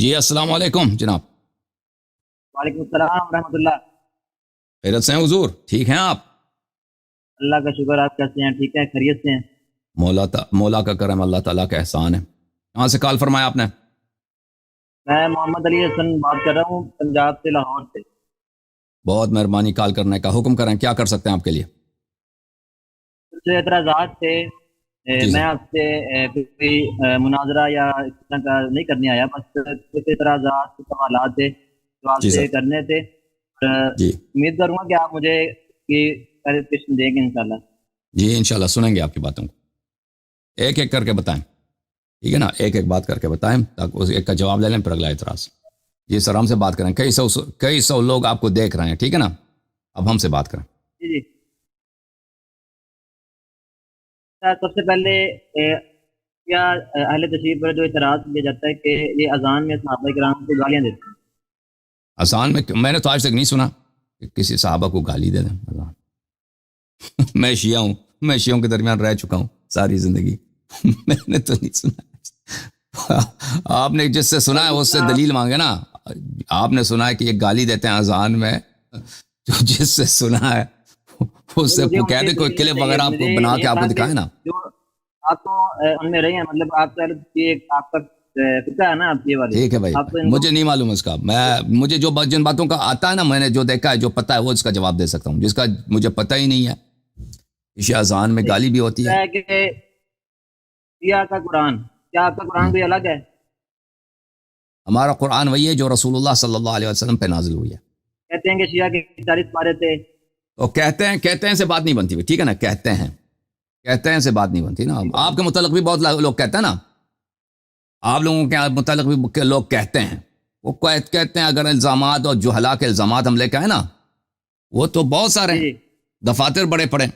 جی السلام علیکم جناب. وعلیکم السلام ورحمۃ اللہ. خیرت سے ہیں حضور؟ ٹھیک ہیں آپ؟ اللہ کا شکر. آپ کیسے ہیں؟ ٹھیک ہے، خیریت سے ہیں؟ مولا کا کرم، اللہ تعالیٰ کا احسان ہے. کہاں سے کال فرمایا آپ نے؟ میں محمد علی حسن بات کر رہا ہوں، پنجاب سے، لاہور سے. بہت مہربانی کال کرنے کا. حکم کریں، کیا کر سکتے ہیں آپ کے لیے؟ کچھ اعتراضات تھے. جی میں سر. آپ سے کوئی مناظرہ یا اس طرح کا نہیں کرنے آیا، بس کچھ اعتراضات، کچھ سوالات تھے جو آپ جی سے سر. کرنے تھے. جی امید کروں گا کہ آپ مجھے کی کلیریفیکیشن دیں گے انشاءاللہ. جی انشاءاللہ سنیں گے آپ کی باتوں کو. ایک ایک کر کے بتائیں، ٹھیک ہے نا؟ ایک ایک بات کر کے بتائیں تاکہ اس ایک کا جواب لے لیں، پھر اگلا اعتراض. جی سر، ہم سے بات کریں. کئی سو لوگ آپ کو دیکھ رہے ہیں، ٹھیک ہے نا؟ اب ہم سے بات کریں. جی جی. سب سے پہلے کیا اہل تشریف پر جو اعتراض کیا جاتا ہے کہ یہ اذان میں صحابہ کرام کو گالیاں دیتے ہیں. اذان میں نے تو آج تک نہیں سنا کہ کسی صحابہ کو گالی دے دیں. میں شیعہ ہوں، میں شیعوں کے درمیان رہ چکا ہوں ساری زندگی. میں نے تو نہیں سنا. آپ نے جس سے سنا ہے اس سے دلیل مانگے نا. آپ نے سنا ہے کہ یہ گالی دیتے ہیں اذان میں، جو جس سے سنا ہے اس سے کہہ دے، کوئی کلپ وغیرہ آپ کو بنا کے آپ کو دکھائے نا. جو آپ تو ان میں رہے ہیں، مطلب آپ آپ کا فکر ہے نا آپ یہ والی. ٹھیک ہے بھائی، مجھے نہیں معلوم اس کا. مجھے جو جن باتوں کا آتا ہے نا، میں نے جو دیکھا ہے، جو پتا ہے، وہ اس کا جواب دے سکتا ہوں. جس کا مجھے پتہ ہی نہیں ہے، عشاء اذان میں گالی بھی ہوتی ہے. کہ شیعہ کا قرآن، کیا آپ کا قرآن کوئی الگ ہے؟ ہمارا قرآن وہی ہے جو رسول اللہ صلی اللہ علیہ وسلم پہ نازل ہوئی ہے. کہتے ہیں کہ شیعہ کے 40 پارے تھے. تو کہتے ہیں سے بات نہیں بنتی، ٹھیک ہے نا؟ کہتے ہیں سے بات نہیں بنتی نا. آپ کے متعلق بھی بہت لوگ کہتے ہیں نا. آپ لوگوں کے متعلق بھی لوگ کہتے ہیں. وہ کہتے ہیں اگر الزامات اور جہلا کے الزامات ہم لے کے آئے نا، وہ تو بہت سارے ہیں، دفاتر بڑے پڑے،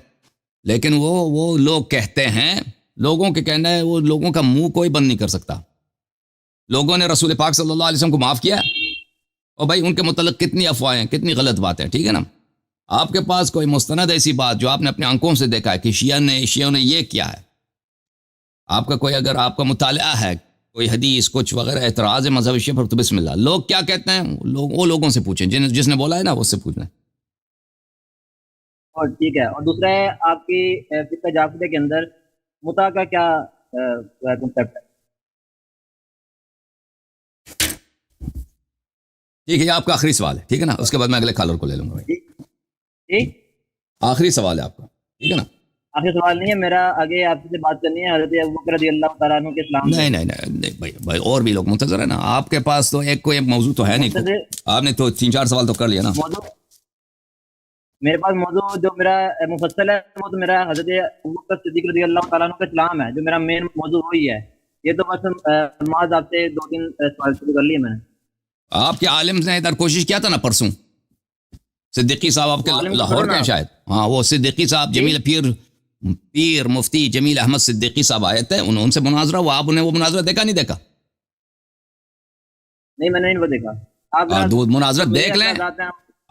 لیکن وہ لوگ کہتے ہیں. لوگوں کے کہنا ہے، وہ لوگوں کا منہ کوئی بند نہیں کر سکتا. لوگوں نے رسول پاک صلی اللہ علیہ وسلم کو معاف کیا، اور بھائی ان کے متعلق کتنی افواہیں، کتنی غلط باتیں، ٹھیک ہے نا؟ آپ کے پاس کوئی مستند ایسی بات جو آپ نے اپنے آنکھوں سے دیکھا ہے کہ شیعوں نے یہ کیا ہے، آپ کا کوئی اگر آپ کا مطالعہ ہے، کوئی حدیث کچھ وغیرہ اعتراض ہے مذہب شیعہ پر، تو بسم اللہ. لوگ کیا کہتے ہیں وہ لوگوں سے پوچھیں، جس نے بولا ہے نا اس سے پوچھنا. اور ٹھیک ہے. اور دوسرا ہے آپ کی فقہ جعفریہ کے اندر متع کا کیا کنسیپٹ ہے؟ ٹھیک ہے، یہ آپ کا آخری سوال ہے، ٹھیک ہے نا؟ اس کے بعد میں اگلے کالر کو لے لوں گا. جی آخری سوال ہے آپ کا، ٹھیک ہے نا؟ آخری سوال نہیں ہے میرا، آگے آپ سے بات کرنی ہے حضرت ابوبکر رضی اللہ تعالیٰ عنہ کے اسلام. نہیں بھائی اور بھی لوگ منتظر ہیں نا. آپ کے پاس تو کوئی موضوع تو ہے نہیں. آپ نے تو 3-4 سوال تو کر لیا نا. میرے پاس موضوع جو میرا مفصل ہے وہ تو میرا حضرت ابوبکر صدیق رضی اللہ تعالیٰ عنہ کا اسلام ہے، جو میرا مین موضوع وہی ہے. یہ تو بس معاذ آپ سے 2-3 سوال شروع کر لیے میں نے. آپ کے عالم نے ادھر کوشش کیا تھا نا پرسوں، صدیقی صاحب آپ کے لاہور کے ہیں شاید. ہاں، وہ صدیقی صاحب جمیل پیر مفتی جمیل احمد صدیقی صاحب آئے تھے، ان سے مناظرہ ہوا. آپ نے وہ مناظرہ دیکھا نہیں دیکھا؟ نہیں، میں نے ان کو دیکھا. آپ مناظرہ دیکھ لیں.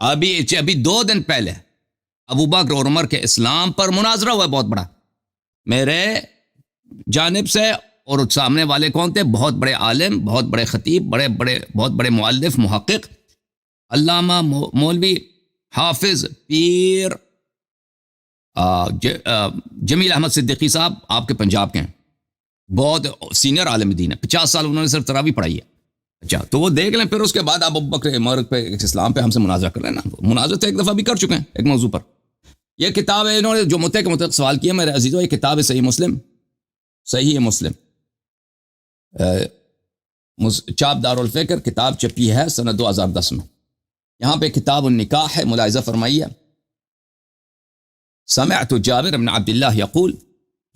ابھی 2 دن پہلے ابوبکر اور عمر کے اسلام پر مناظرہ ہوا بہت بڑا میرے جانب سے. اور سامنے والے کون تھے؟ بہت بڑے عالم، بہت بڑے خطیب، بہت بڑے مؤلف، محقق، علامہ مولوی حافظ پیر جمیل احمد صدیقی صاحب، آپ کے پنجاب کے ہیں، بہت سینئر عالم دین ہے. 50 سال انہوں نے صرف تراویح پڑھائی ہے. اچھا، تو وہ دیکھ لیں. پھر اس کے بعد آپ ابوبکر عمر پہ اسلام پہ ہم سے مناظرہ کر رہے ہیں نا. مناظرہ تو ایک دفعہ بھی کر چکے ہیں ایک موضوع پر. یہ کتاب ہے، انہوں نے جو متع کے متعلق سوال کیا میرے عزیزو، یہ کتاب ہے صحیح مسلم چاپ دارالفکر، کتاب چپی ہے سنہ 2010 میں. یہاں پہ کتاب النکاح ہے، ملاحظہ فرمائیے. سمعت جابر بن عبداللہ یقول،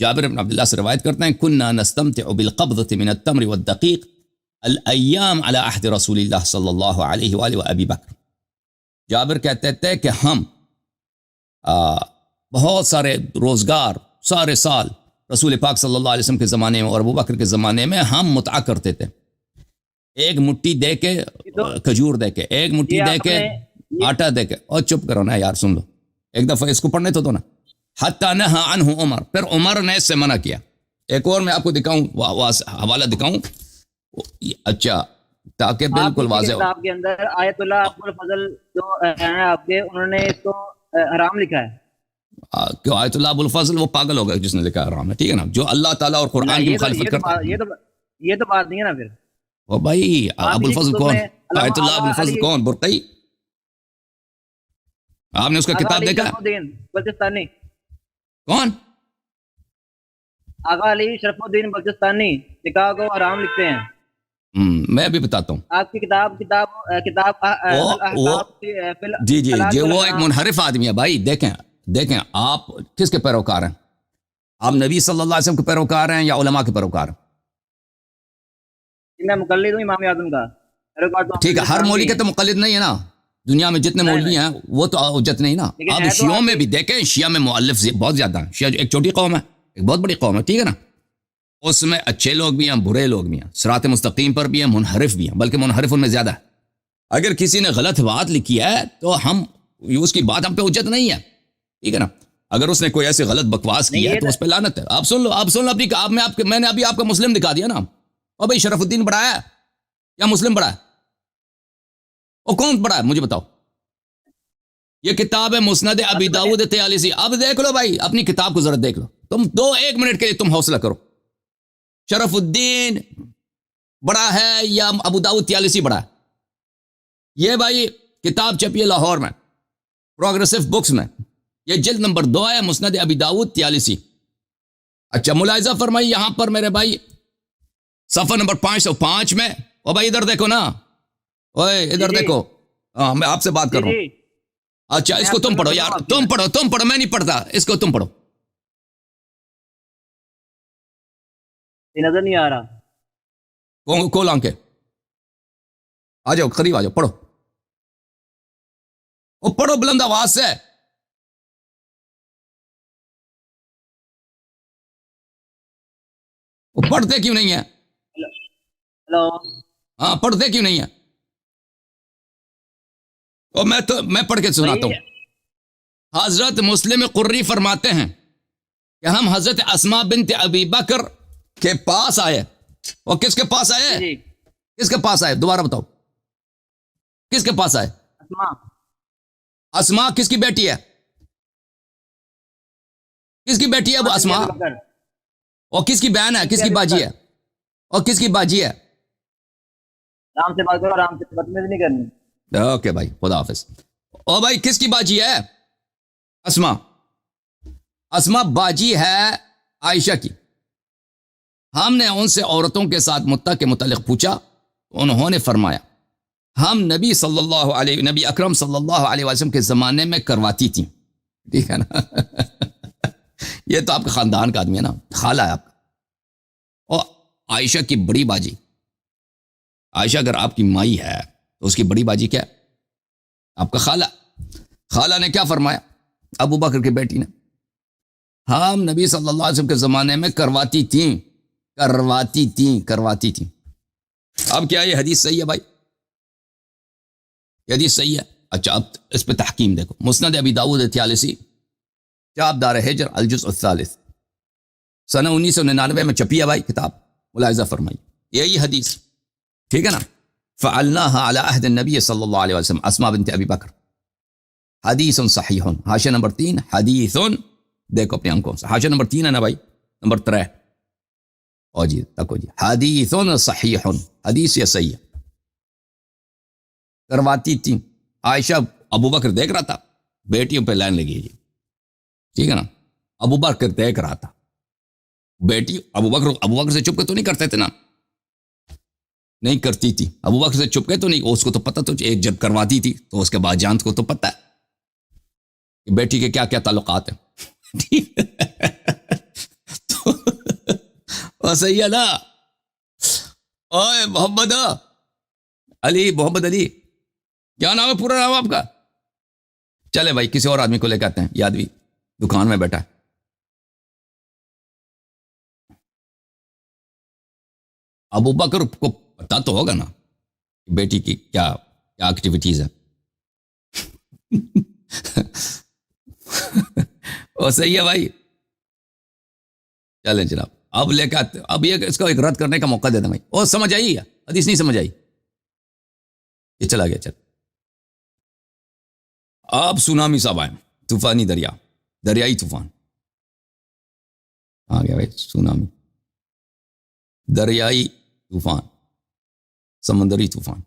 جابر بن عبداللہ سے روایت کرتے ہیں، كنا نستمتع بالقبضة من التمر والدقیق الایام على عہد رسول اللہ صلی اللہ علیہ وآلہ وابی بکر. جابر کہتے تھے کہ ہم بہت سارے روزگار، سارے سال رسول پاک صلی اللہ علیہ وسلم کے زمانے میں اور ابو بکر کے زمانے میں ہم متعہ کرتے تھے. ایک مٹھی دے کے کھجور دے کے، ایک مٹھی دے کے آٹا دے کے. اور چپ کرو نا یار، سن لو ایک دفعہ اس کو پڑھنے تو دو نا. حتی نہا عنہ عمر، پھر عمر نے اس سے منع کیا. ایک اور میں آپ کو دکھاؤں، حوالہ دکھاؤں. اچھا، تاکہ آپ بالکل کی واضح ہو. کتاب کے اندر آیت اللہ ابو الفضل جو ہیں آپ کے، انہوں نے اس کو حرام لکھا ہے. کیوں آیت اللہ ابو الفضل وہ پاگل ہوگا جس نے لکھا حرام ہے، ٹھیک ہے نا، جو اللہ تعالیٰ اور قرآن کی مخالفت کرتا ہے. یہ تو بات نہیں ہے نا پھر. او بھائی ابو الفضل کون؟ آیت اللہ ابو الفضل علی کون؟ برقی؟ آپ نے اس کا آغا کتاب علی دیکھا؟ شرف الدین بلوچستانی، کون؟ آغا علی شرف الدین بلوچستانی نکاح کو حرام لکھتے ہیں. میں بھی بتاتا ہوں. آپ کی کتاب جی جی جی وہ ایک منحرف آدمی ہے بھائی. دیکھیں آپ کس کے پیروکار ہیں؟ آپ نبی صلی اللہ علیہ وسلم کے پیروکار ہیں یا علماء کے پیروکار ہیں؟ میں مقلد ہوں امام اعظم کا. ٹھیک ہے، ہر مولوی کے تو مقلد نہیں ہے نا. دنیا میں جتنے مولوی ہیں وہ تو حجت نہیں نا. اب شیعوں میں بھی دیکھیں، شیعہ میں مؤلف بہت زیادہ ہیں. شیعہ ایک چھوٹی قوم ہے، ایک بہت بڑی قوم ہے، ٹھیک ہے نا. اس میں اچھے لوگ بھی ہیں، برے لوگ بھی ہیں، صراط مستقیم پر بھی ہیں، منحرف بھی ہیں، بلکہ منحرف ان میں زیادہ ہے. اگر کسی نے غلط بات لکھی ہے تو ہم اس کی بات ہم پہ حجت نہیں ہے، ٹھیک ہے نا. اگر اس نے کوئی ایسی غلط بکواس کی ہے تو اس پہ لعنت ہے. آپ سن لو اپنی میں نے ابھی آپ کو مسلم دکھا دیا نا. اور بھائی شرف الدین بڑا ہے یا مسلم بڑا ہے؟ اور کون بڑا ہے مجھے بتاؤ. یہ کتاب ہے مسند ابی داؤد طیالسی. اب دیکھ لو بھائی، اپنی کتاب کو ذرا دیکھ لو. تم ایک منٹ کے لیے تم حوصلہ کرو. شرف الدین بڑا ہے یا ابو داؤد طیالسی بڑا ہے؟ یہ بھائی کتاب چھپی ہے لاہور میں، پروگریسو بکس میں. یہ جلد نمبر 2 ہے، مسند ابی داؤد طیالسی. اچھا ملاحظہ فرمائی یہاں پر میرے بھائی صفحہ نمبر 505 میں. او بھائی ادھر دیکھو نا، اوے ادھر دیکھو. ہاں میں آپ سے بات کر رہا ہوں. اچھا اس کو تم پڑھو یار، تم پڑھو، میں نہیں پڑھتا. اس کو تم پڑھو. نظر نہیں آ رہا. کھول آنکھیں، آ جاؤ قریب، آ جاؤ پڑھو. وہ پڑھو بلند آواز سے. وہ پڑھتے کیوں نہیں ہیں؟ ہلو. ہاں پڑھتے کیوں نہیں ہیں؟ اور میں پڑھ کے سناتا ہوں. حضرت مسلم قری فرماتے ہیں کہ ہم حضرت اسماء بنت ابی بکر کے پاس آئے. اور کس کے پاس آئے؟ کس کے پاس آئے؟ دوبارہ بتاؤ، کس کے پاس آئے؟ اسماء کس کی بیٹی ہے؟ کس کی بیٹی ہے وہ اسماء؟ اور کس کی بہن ہے؟ کس کی باجی ہے؟ اور کس کی باجی ہے؟ آرام سے بات کرو، آرام سے، بدتمیزی نہیں کرنی. اوکے بھائی، خدا حافظ. او بھائی کس کی باجی ہے؟ اسماء باجی ہے عائشہ کی. ہم نے ان سے عورتوں کے ساتھ متع کے متعلق پوچھا. انہوں نے فرمایا ہم نبی اکرم صلی اللہ علیہ وسلم کے زمانے میں کرواتی تھیں. ٹھیک ہے نا. یہ تو آپ کے خاندان کا آدمی ہے نا، خالہ ہے آپ کا. اور عائشہ کی بڑی باجی، عائشہ اگر آپ کی مائی ہے تو اس کی بڑی باجی کیا ہے؟ آپ کا خالہ نے کیا فرمایا ابو بکر کی بیٹی نے؟ ہم نبی صلی اللہ علیہ وسلم کے زمانے میں کرواتی تھیں. اب کیا یہ حدیث صحیح ہے بھائی؟ یہ حدیث صحیح ہے. اچھا اب اس پہ تحکیم دیکھو. مسند ابی داؤد طیالسی، چاپ دار ہجر، الجزء الثالث، سنہ 1999 میں چھپی ہے بھائی کتاب. ملاحظہ فرمائی یہی حدیث، ٹھیک ہے نا. فعلناها على عهد النبی صلی اللہ علیہ وسلم اسماء بنت ابی بکر. حدیث صحیح. حاشیہ نمبر 3 حدیث، دیکھو اپنے آنکھوں سے. حاشیہ نمبر 3 ہے نا بھائی، نمبر 3. او جی تکو جی، حدیث صحیح، حدیث یہ صحیح ہے. کرواتی تھی عائشہ. ابو بکر دیکھ رہا تھا، بیٹیوں پہ لائن لگی جی، ٹھیک ہے نا. ابو بکر دیکھ رہا تھا بیٹی. ابو بکر سے چپ کے تو نہیں کرتے تھے نا، نہیں کرتی تھی. ابو بکر سے چپ کے تو نہیں، اس کو تو پتہ تو ایک جب کرواتی تھی تو اس کے بعد جان کو تو پتہ ہے کہ بیٹی کے کیا کیا تعلقات ہیں. تو صحیح ہے نا. اوے محمد علی، کیا نام ہے پورا نام آپ کا؟ چلے بھائی کسی اور آدمی کو لے کے آتے ہیں. یہ آدمی دکان میں بیٹھا ہے. ابو بکر کو پتا تو ہوگا نا بیٹی کی کیا کیا ایکٹیویٹیز ہے. وہ صحیح ہے بھائی. چلیں جناب اب لے کے آتے. اب یہ اس کو ایک رد کرنے کا موقع دیتا بھائی. اور سمجھ آئی؟ حدیث نہیں سمجھ آئی؟ یہ چلا گیا. چل آپ سونامی صاحب آئے, طوفانی دریا, دریائی طوفان آ گیا بھائی. سونامی, دریائی طوفان, سمندری طوفان.